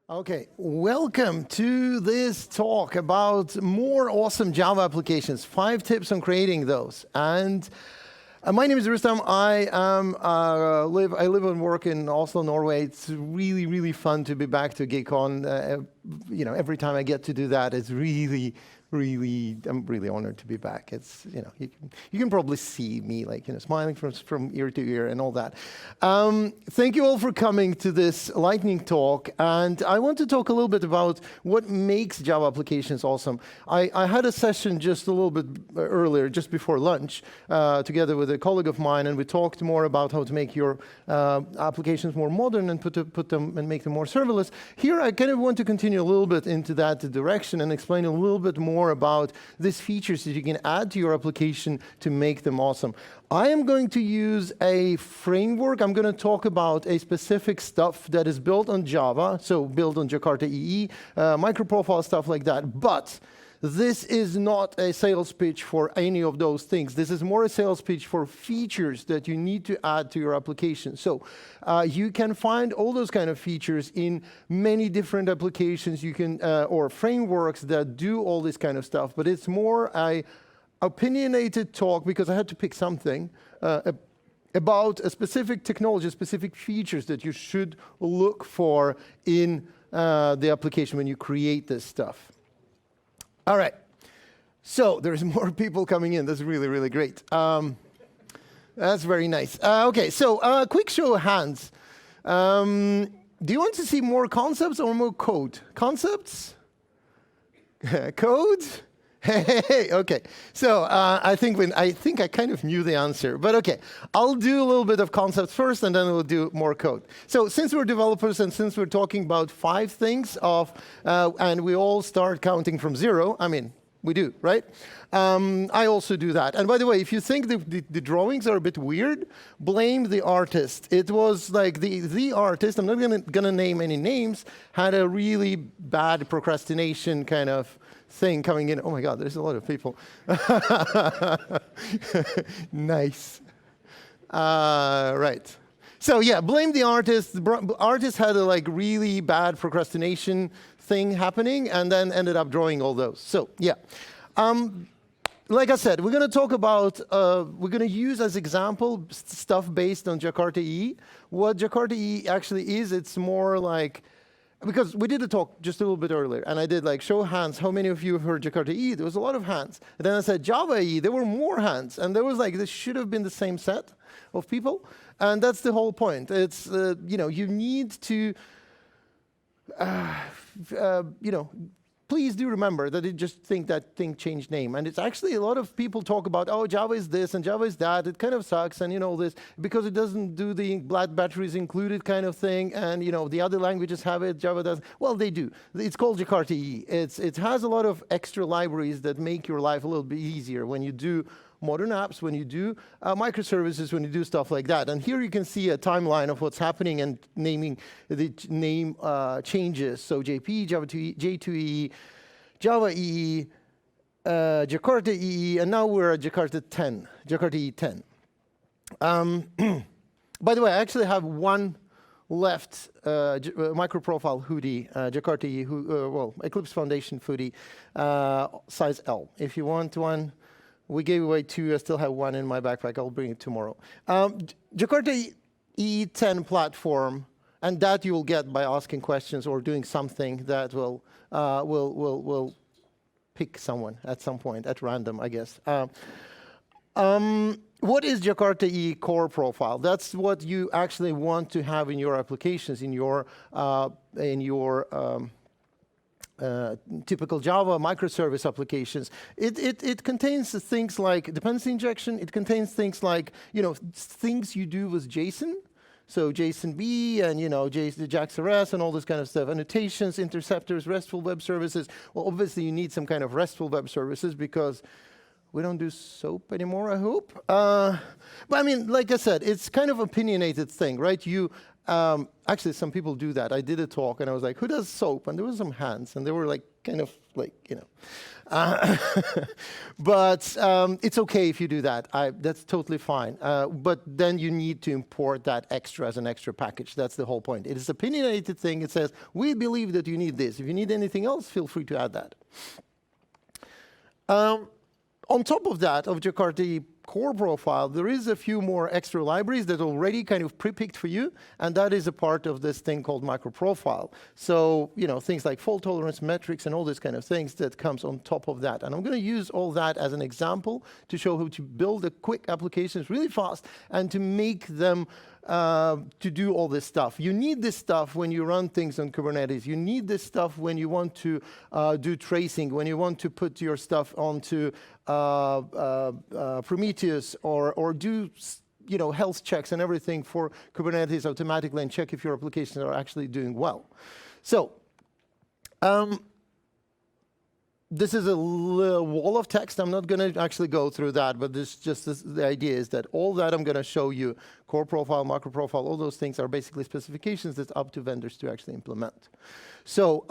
Okay, welcome to this talk about more awesome Java applications, 5 tips on creating those. And my name is Rustam. I live and work in Oslo, Norway. It's really, really fun to be back to GeeCON. Every time I get to do that, it's really, I'm really honored to be back. It's, you can probably see me smiling from ear to ear and all that. Thank you all for coming to this lightning talk. And I want to talk a little bit about what makes Java applications awesome. I had a session just a little bit earlier, just before lunch, together with a colleague of mine, and we talked more about how to make your applications more modern and put them and make them more serverless. Here, I kind of want to continue a little bit into that direction and explain a little bit more about these features that you can add to your application to make them awesome. I am going to use a framework. I'm going to talk about a specific stuff that is built on Java, so built on Jakarta EE, microprofile, stuff like that. But this is not a sales pitch for any of those things. This is more a sales pitch for features that you need to add to your application. So you can find all those kind of features in many different applications you can or frameworks that do all this kind of stuff. But it's more a opinionated talk because I had to pick something about a specific technology, specific features that you should look for in the application when you create this stuff. All right, so there's more people coming in. That's really, really great. That's very nice. Okay, so quick show of hands. Do you want to see more concepts or more code? Concepts? Code? Hey, okay. So I think I kind of knew the answer, but okay. I'll do a little bit of concepts first, and then we'll do more code. So since we're developers and since we're talking about 5 things and we all start counting from 0, I mean, we do, right? I also do that. And by the way, if you think the drawings are a bit weird, blame the artist. It was like the artist, I'm not gonna name any names, had a really bad procrastination kind of thing coming in. Oh my God, there's a lot of people. Nice. Right. So yeah, blame the artist. The artist had a really bad procrastination thing happening and then ended up drawing all those. So yeah. Like I said, we're going to talk about, we're going to use as example stuff based on Jakarta EE. What Jakarta EE actually is, it's more like, because we did a talk just a little bit earlier, and I did show hands, how many of you have heard Jakarta EE? There was a lot of hands. And then I said Java EE, there were more hands. And there was this should have been the same set of people. And that's the whole point. It's, you need to, please do remember that you just think that thing changed name. And it's actually a lot of people talk about, oh, Java is this and Java is that. It kind of sucks and this because it doesn't do the batteries included kind of thing. And the other languages have it, Java doesn't. Well, they do. It's called Jakarta EE. It has a lot of extra libraries that make your life a little bit easier when you do modern apps, when you do microservices, when you do stuff like that. And here you can see a timeline of what's happening and naming the name changes. So JP, Java 2E, J2EE, Java EE, Jakarta EE, and now we're at Jakarta EE 10. By the way, I actually have one left microprofile hoodie, Jakarta EE, Eclipse Foundation hoodie, size L. If you want one, we gave away 2. I still have 1 in my backpack. I'll bring it tomorrow. Jakarta E10 platform, and that you will get by asking questions or doing something that will pick someone at some point, at random, I guess. What is Jakarta EE core profile? That's what you actually want to have in your applications, in your typical Java microservice applications. It contains things like dependency injection. It contains things like, things you do with JSON. So JSONB and, the JAX-RS and all this kind of stuff. Annotations, interceptors, RESTful web services. Well, obviously, you need some kind of RESTful web services because we don't do SOAP anymore, I hope. But I mean, like I said, it's kind of opinionated thing, right? Actually, some people do that. I did a talk, and I was like, who does SOAP? And there were some hands, and they were kind of like, you know. But it's okay if you do that. That's totally fine. But then you need to import that extra as an extra package. That's the whole point. It is an opinionated thing. It says, we believe that you need this. If you need anything else, feel free to add that. On top of that, of Jakarta core profile, there is a few more extra libraries that are already kind of pre-picked for you, and that is a part of this thing called micro profile. So, you know, things like fault tolerance, metrics, and all these kind of things that comes on top of that. And I'm going to use all that as an example to show how to build a quick applications really fast and to make them to do all this stuff. You need this stuff when you run things on Kubernetes. You need this stuff when you want to do tracing, when you want to put your stuff onto Prometheus or do health checks and everything for Kubernetes automatically and check if your applications are actually doing well. So this is a wall of text. I'm not going to actually go through that, but the idea is that all that I'm going to show you, core profile, macro profile, all those things are basically specifications that's up to vendors to actually implement. So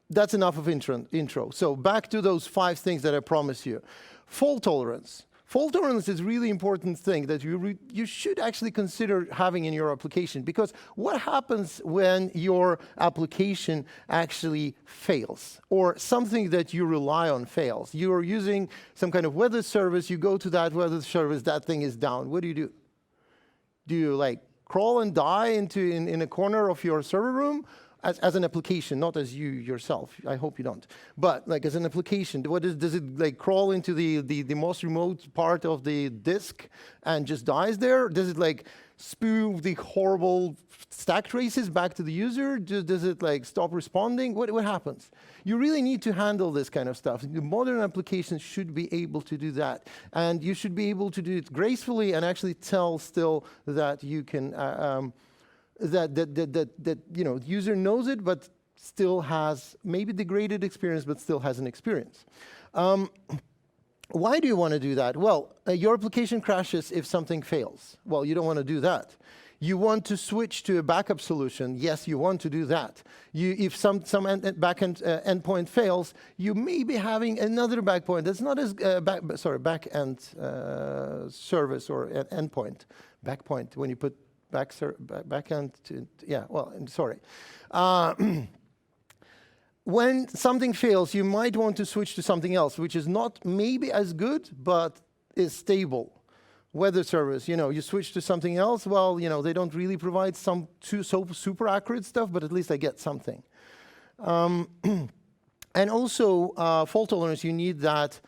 that's enough of intro. So back to those 5 things that I promised you. Fault tolerance. Fault tolerance is a really important thing that you should actually consider having in your application, because what happens when your application actually fails or something that you rely on fails? You are using some kind of weather service, you go to that weather service, that thing is down. What do? Do you like crawl and die in a corner of your server room? As an application, not as you yourself. I hope you don't. But like as an application, does it like crawl into the most remote part of the disk and just dies there? Does it like spew the horrible stack traces back to the user? Does it like stop responding? What happens? You really need to handle this kind of stuff. The modern applications should be able to do that. And you should be able to do it gracefully and actually tell still that you can that user knows it, but still has maybe degraded experience, but still has an experience. Why do you want to do that? Well, your application crashes if something fails. Well, you don't want to do that. You want to switch to a backup solution. Yes, you want to do that. If some backend endpoint fails, you may be having another backpoint that's not as backend service or endpoint. Backpoint when you put backend to, yeah, well, I'm sorry. When something fails, you might want to switch to something else, which is not maybe as good, but is stable. Weather service, you switch to something else, well, they don't really provide some super accurate stuff, but at least I get something. And also, fault tolerance, you need that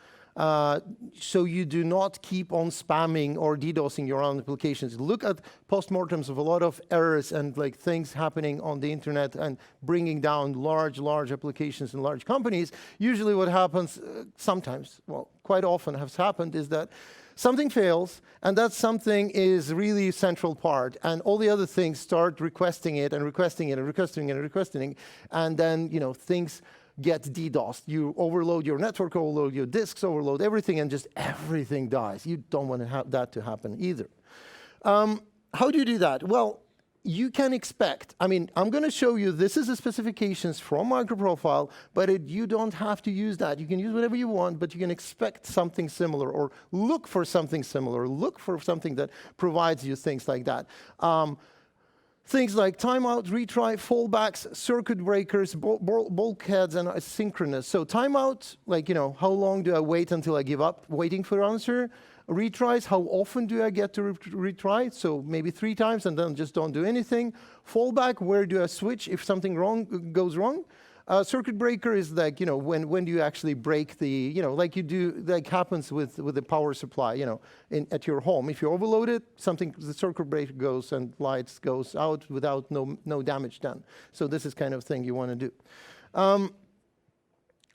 so you do not keep on spamming or DDoSing your own applications. Look at postmortems of a lot of errors and like things happening on the internet and bringing down large applications in large companies. Usually what happens sometimes, well, quite often has happened, is that something fails, and that something is really central part, and all the other things start requesting it and requesting it and requesting it and requesting, and then things get DDoSed. You overload your network, overload your disks, overload everything, and just everything dies. You don't want to have that to happen either. How do you do that? Well, you can expect, I'm going to show you, this is the specifications from MicroProfile, but you don't have to use that. You can use whatever you want, but you can expect something similar, or look for something similar, look for something that provides you things like that. Things like timeout, retry, fallbacks, circuit breakers, bulkheads, and asynchronous. So timeout, like, how long do I wait until I give up waiting for answer? Retries, how often do I get to retry? So maybe 3 times and then just don't do anything. Fallback, where do I switch if something goes wrong? Circuit breaker is like, when do you actually break the, like you do, like happens with the power supply, at your home. If you overload it, the circuit breaker goes and lights goes out without no damage done. So this is kind of thing you want to do.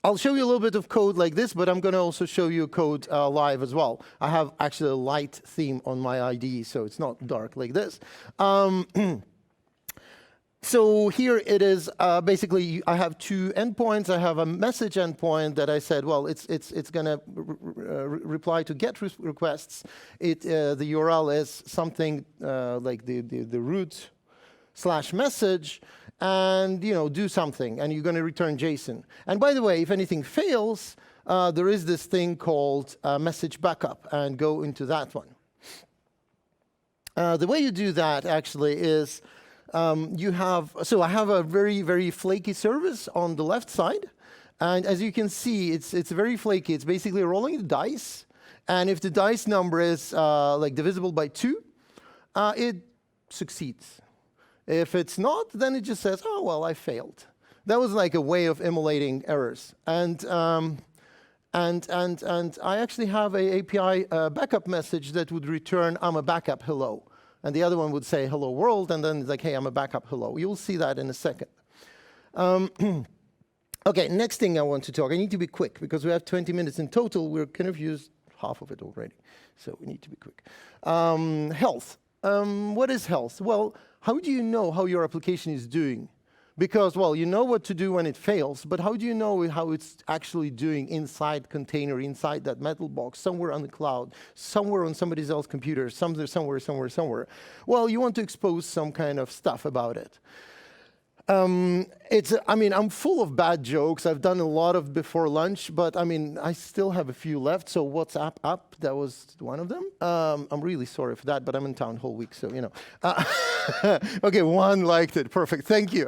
I'll show you a little bit of code like this, but I'm going to also show you code live as well. I have actually a light theme on my IDE, so it's not dark like this. So here it is. Basically, I have 2 endpoints. I have a message endpoint that I said, well, it's going to reply to GET requests. The URL is something like the root /message. and do something, and you're going to return JSON. And by the way, if anything fails, there is this thing called message backup, and go into that one. The way you do that actually is so I have a very, very flaky service on the left side. And as you can see, it's very flaky. It's basically rolling the dice. And if the dice number is like divisible by 2, it succeeds. If it's not, then it just says, oh, well, I failed. That was like a way of emulating errors. And I actually have a API backup message that would return, I'm a backup hello. And the other one would say hello world, and then it's like, hey, I'm a backup hello. You'll see that in a second. Okay, next thing I want to talk. I need to be quick because we have 20 minutes in total. We're kind of used half of it already, so we need to be quick. Health. What is health? Well, how do you know how your application is doing? Because, well, you know what to do when it fails, but how do you know how it's actually doing inside container, inside that metal box, somewhere on the cloud, somewhere on somebody else's computer, somewhere? Well, you want to expose some kind of stuff about it. I mean, I'm full of bad jokes. I've done a lot of before lunch, but I mean, I still have a few left. So WhatsApp up, that was one of them. I'm really sorry for that, but I'm in town whole week, so Okay, 1 liked it, perfect, thank you.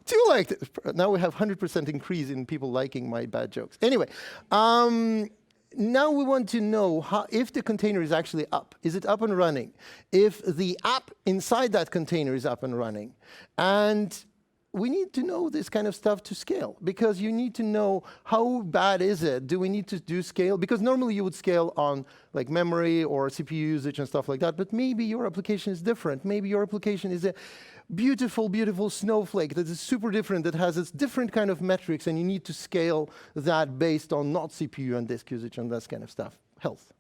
2 liked it. Now we have 100% increase in people liking my bad jokes. Anyway, now we want to know if the container is actually up. Is it up and running? If the app inside that container is up and running. And we need to know this kind of stuff to scale, because you need to know how bad is it. Do we need to do scale? Because normally you would scale on like memory or CPU usage and stuff like that, but maybe your application is different. Maybe your application is a beautiful, beautiful snowflake that is super different, that has its different kind of metrics, and you need to scale that based on not CPU and disk usage and that kind of stuff. Health.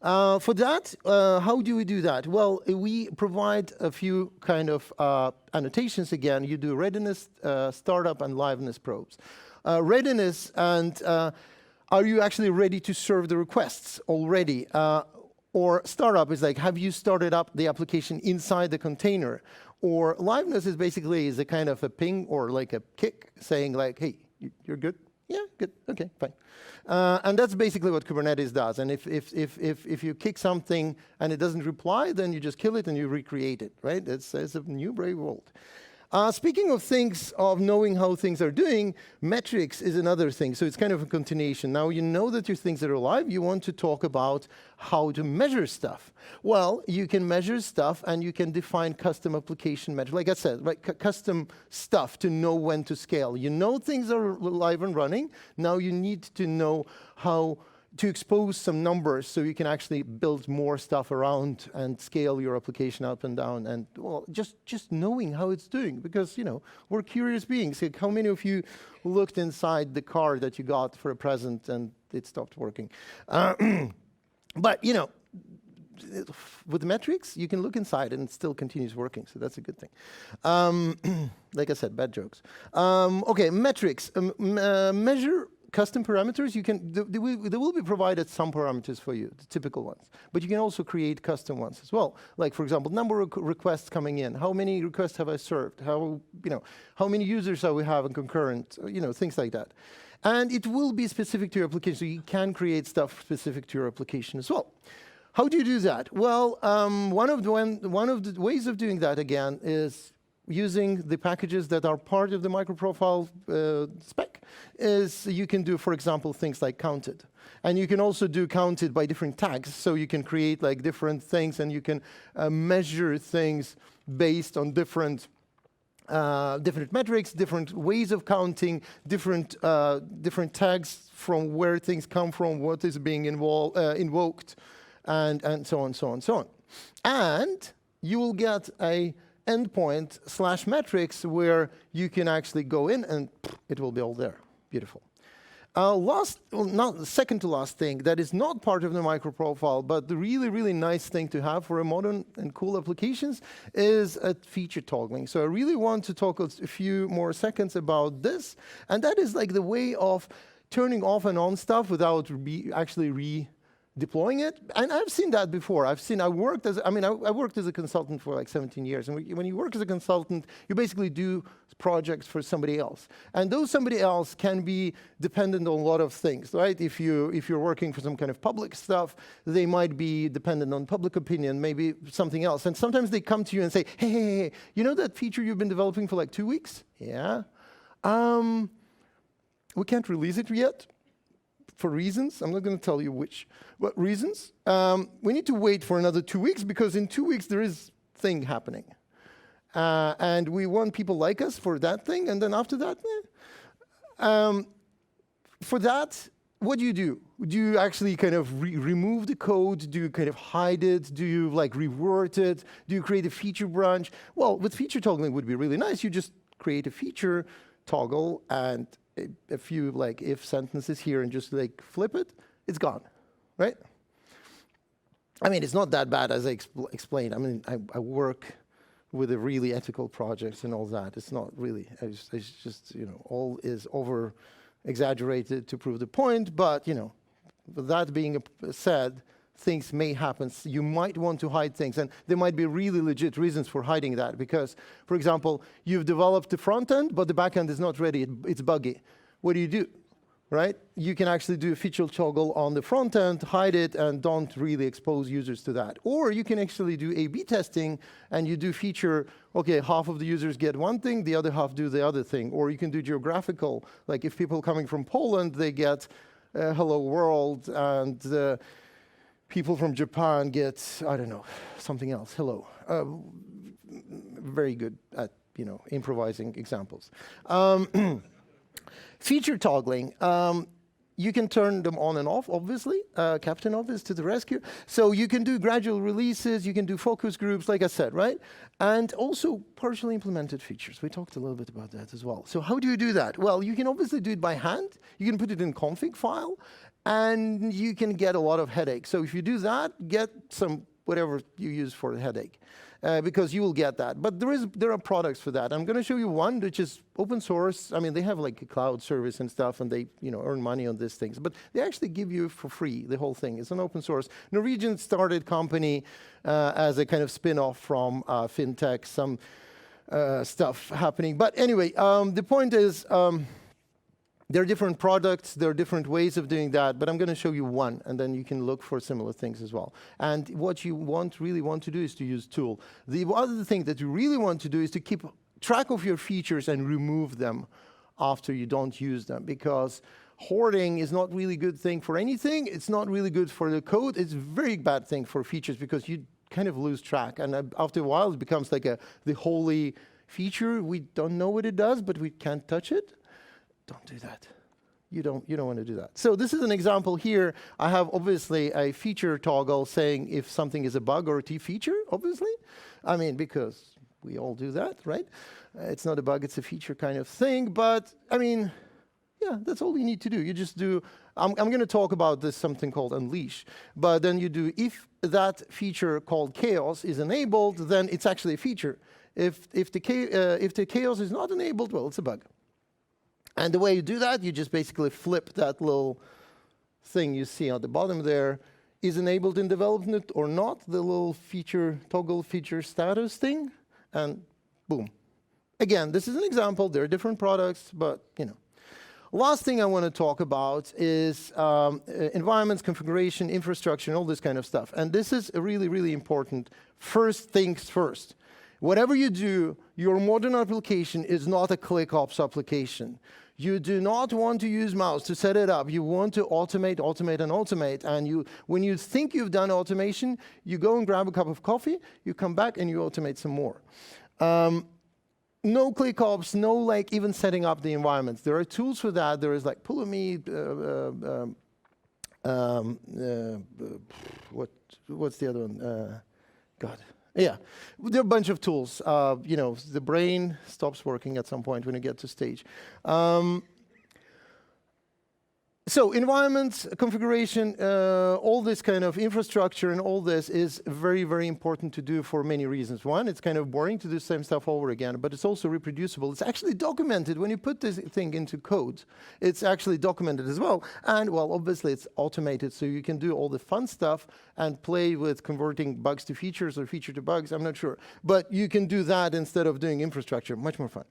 For that, how do we do that? Well, we provide a few kind of annotations again. You do readiness, startup, and liveness probes. Readiness, and are you actually ready to serve the requests already? Or startup is like, have you started up the application inside the container? Or liveness is basically a kind of a ping or like a kick saying like, hey, you're good? Yeah, good, okay, fine. And that's basically what Kubernetes does. And if you kick something and it doesn't reply, then you just kill it and you recreate it, right? It's a new brave world. Speaking of things, of knowing how things are doing, metrics is another thing. So it's kind of a continuation. Now you know that your things are alive. You want to talk about how to measure stuff. Well, you can measure stuff and you can define custom application metrics. Like I said, right, custom stuff to know when to scale. You know things are live and running. Now you need to know how to expose some numbers so you can actually build more stuff around and scale your application up and down, and well, just knowing how it's doing, because we're curious beings. Like, how many of you looked inside the car that you got for a present and it stopped working? But with metrics, you can look inside and it still continues working, so that's a good thing. Like I said, bad jokes. Okay, metrics. Measure custom parameters. You can there will be provided some parameters for you, the typical ones, but you can also create custom ones as well. Like, for example, number of requests coming in. How many requests have I served? How many users are we having concurrent? Things like that. And it will be specific to your application, so you can create stuff specific to your application as well. How do you do that? Well, one of the ways of doing that again is using the packages that are part of the microprofile spec. Is you can do, for example, things like counted. And you can also do counted by different tags, so you can create like different things, and you can measure things based on different metrics, different ways of counting, different tags from where things come from, what is being invoked, and so on, so on, so on. And you will get a endpoint /metrics where you can actually go in and it will be all there. Beautiful. Second to last thing that is not part of the microprofile, but the really, really nice thing to have for a modern and cool applications is a feature toggling. So I really want to talk a few more seconds about this, and that is like the way of turning off and on stuff without actually deploying it. And I've seen that before. I worked as a consultant for like 17 years. And when you work as a consultant, you basically do projects for somebody else. And those somebody else can be dependent on a lot of things, right? If you're working for some kind of public stuff, they might be dependent on public opinion, maybe something else. And sometimes they come to you and say, hey, you know that feature you've been developing for like 2 weeks? Yeah. We can't release it yet. For reasons, I'm not going to tell you what reasons. We need to wait for another 2 weeks because in 2 weeks there is thing happening. And we want people like us for that thing, and then after that, for that, what do? Do you actually kind of remove the code? Do you kind of hide it? Do you like reword it? Do you create a feature branch? Well, with feature toggling it would be really nice. You just create a feature toggle and a few like if sentences here and just like flip it, it's gone, right? I mean, it's not that bad as I explained. I mean, I work with a really ethical projects and all that. It's not really, it's just, all is over exaggerated to prove the point, but, with that being said, things may happen. You might want to hide things, and there might be really legit reasons for hiding that because, for example, you've developed the front end, but the back end is not ready. It's buggy. What do? Right? You can actually do a feature toggle on the front end, hide it, and don't really expose users to that. Or you can actually do A/B testing, and you do feature, okay, half of the users get one thing, the other half do the other thing. Or you can do geographical, like if people coming from Poland, they get hello world, and people from Japan get, I don't know, something else, hello. Very good at, improvising examples. Feature toggling, you can turn them on and off, obviously. Captain Obvious to the rescue. So you can do gradual releases, you can do focus groups, like I said, right? And also partially implemented features. We talked a little bit about that as well. So how do you do that? Well, you can obviously do it by hand. You can put it in config file, and you can get a lot of headaches. So if you do that, get some whatever you use for a headache. Because you will get that. But there are products for that. I'm going to show you one which is open source. I mean, they have like a cloud service and stuff, and they earn money on these things. But they actually give you for free the whole thing. It's an open source. Norwegian started company as a kind of spin-off from fintech, some stuff happening. But anyway, the point is, there are different products, there are different ways of doing that, but I'm going to show you one, and then you can look for similar things as well. And what you really want to do is to use tool. The other thing that you really want to do is to keep track of your features and remove them after you don't use them, because hoarding is not really good thing for anything. It's not really good for the code. It's a very bad thing for features because you kind of lose track. And after a while, it becomes like the holy feature. We don't know what it does, but we can't touch it. Don't do that. You don't want to do that. So this is an example here. I have obviously a feature toggle saying if something is a bug or a feature, obviously. I mean, because we all do that, right? It's not a bug, it's a feature kind of thing. But I mean, yeah, that's all you need to do. You just do, I'm going to talk about this something called unleash. But then you do, if that feature called chaos is enabled, then it's actually a feature. If the chaos is not enabled, well, it's a bug. And the way you do that, you just basically flip that little thing you see at the bottom there. Is enabled in development or not, the little feature, toggle feature status thing, and boom. Again, this is an example. There are different products, but Last thing I want to talk about is environments, configuration, infrastructure, and all this kind of stuff. And this is really, really important. First things first. Whatever you do, your modern application is not a ClickOps application. You do not want to use mouse to set it up. You want to automate, automate, and automate. And when you think you've done automation, you go and grab a cup of coffee, you come back, and you automate some more. No ClickOps, no like even setting up the environments. There are tools for that. There is like Pulumi, what's the other one? God. Yeah, there are a bunch of tools. The brain stops working at some point when you get to stage. So environment configuration, all this kind of infrastructure and all this is very, very important to do for many reasons. One, it's kind of boring to do the same stuff over again, but it's also reproducible. It's actually documented. When you put this thing into code, it's actually documented as well. And, well, obviously it's automated, so you can do all the fun stuff and play with converting bugs to features or feature to bugs. I'm not sure. But you can do that instead of doing infrastructure. Much more fun.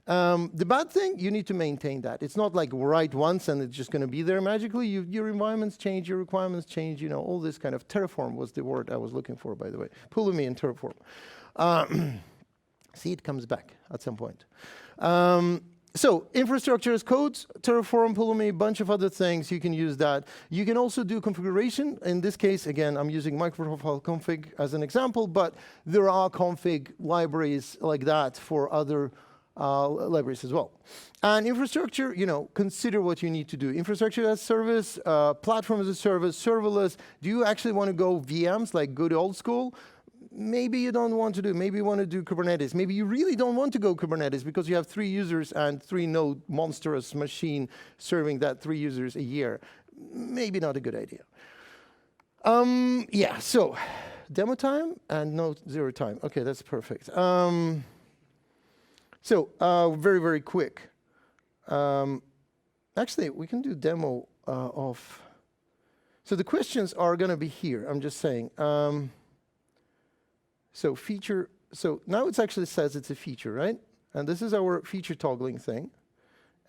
The bad thing, you need to maintain that. It's not like write once and it's just going to be there magically. Your environments change, your requirements change, you know, all this kind of Terraform was the word I was looking for, by the way. Pulumi and Terraform. See, it comes back at some point. So infrastructure as codes, Terraform, Pulumi, a bunch of other things, you can use that. You can also do configuration. In this case, again, I'm using microprofile config as an example, but there are config libraries like that for other libraries as well. And infrastructure, you know, consider what you need to do. Infrastructure as service, platform as a service, serverless. Do you actually want to go VMs, like good old school? Maybe you don't want to do. Maybe you want to do Kubernetes. Maybe you really don't want to go Kubernetes because you have 3 users and 3 node monstrous machine serving that 3 users a year. Maybe not a good idea. Yeah, so demo time and no zero time. Okay, that's perfect. So very, very quick. Actually, we can do demo of. So the questions are going to be here. I'm just saying. So feature. So now it actually says it's a feature, right? And this is our feature toggling thing.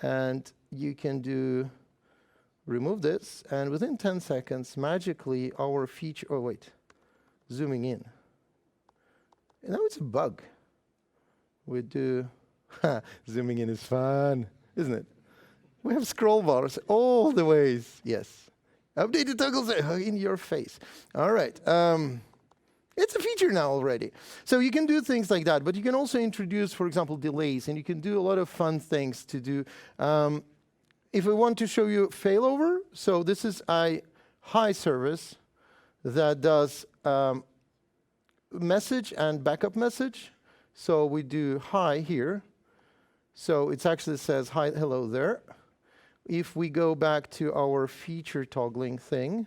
And you can do remove this, and within 10 seconds, magically our feature. Oh wait, zooming in. And now it's a bug. We do. Zooming in is fun, isn't it? We have scroll bars all the ways. Yes. Updated toggles in your face. All right. It's a feature now already. So you can do things like that, but you can also introduce, for example, delays, and you can do a lot of fun things to do. If I want to show you failover, so this is a hi service that does message and backup message. So we do hi here. So it actually says, hi, hello there. If we go back to our feature toggling thing,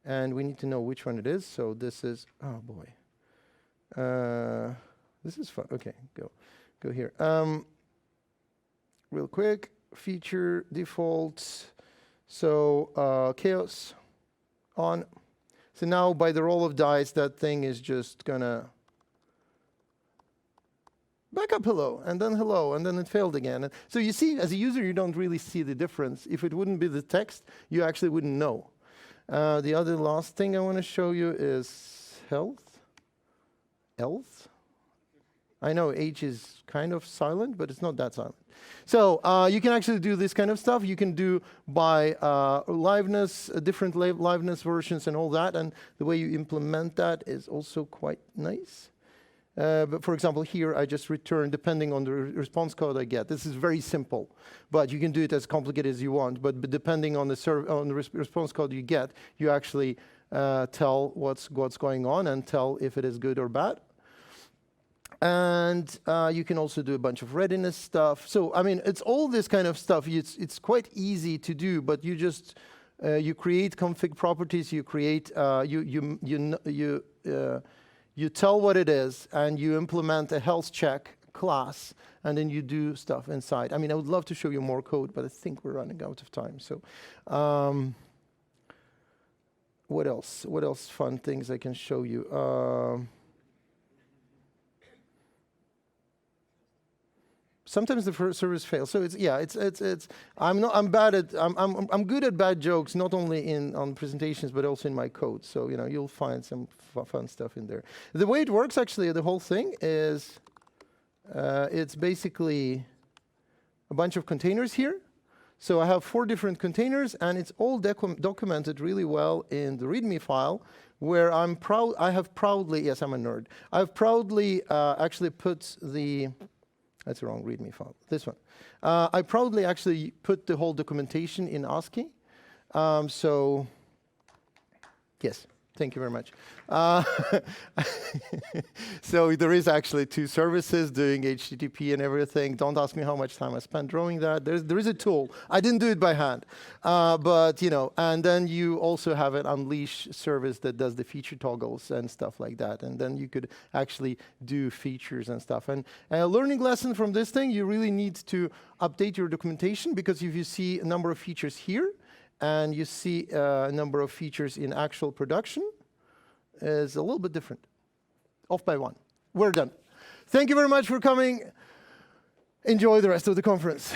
and we need to know which one it is. So this is, oh boy. This is fun. Okay, go here. Real quick, feature defaults. So chaos on. So now by the roll of dice, that thing is just gonna back up hello, and then it failed again. And so you see, as a user, you don't really see the difference. If it wouldn't be the text, you actually wouldn't know. The other last thing I want to show you is health. I know H is kind of silent, but it's not that silent. So you can actually do this kind of stuff. You can do by liveness, different liveness versions and all that. And the way you implement that is also quite nice. But for example, here I just return depending on the response code I get. This is very simple, but you can do it as complicated as you want. But depending on the response code you get, you actually tell what's going on and tell if it is good or bad. And you can also do a bunch of readiness stuff. So I mean, it's all this kind of stuff. It's quite easy to do, but you just you create config properties. You create you tell what it is, and you implement a health check class, and then you do stuff inside. I mean, I would love to show you more code, but I think we're running out of time. So, what else? What else fun things I can show you? Sometimes the first service fails. So I'm good at bad jokes, not only on presentations but also in my code. So you'll find some fun stuff in there. The way it works, actually, the whole thing is it's basically a bunch of containers here. So I have 4 different containers, and it's all documented really well in the README file, where I have proudly, yes, I'm a nerd. I've proudly actually put the. That's the wrong README file. This one. I proudly actually put the whole documentation in ASCII. So, yes. Thank you very much. So there is actually 2 services doing HTTP and everything. Don't ask me how much time I spent drawing that. There is a tool. I didn't do it by hand, but you know. And then you also have an Unleash service that does the feature toggles and stuff like that. And then you could actually do features and stuff. And a learning lesson from this thing: you really need to update your documentation, because if you see a number of features here, and you see a number of features in actual production, is a little bit different. Off by 1. We're done. Thank you very much for coming. Enjoy the rest of the conference.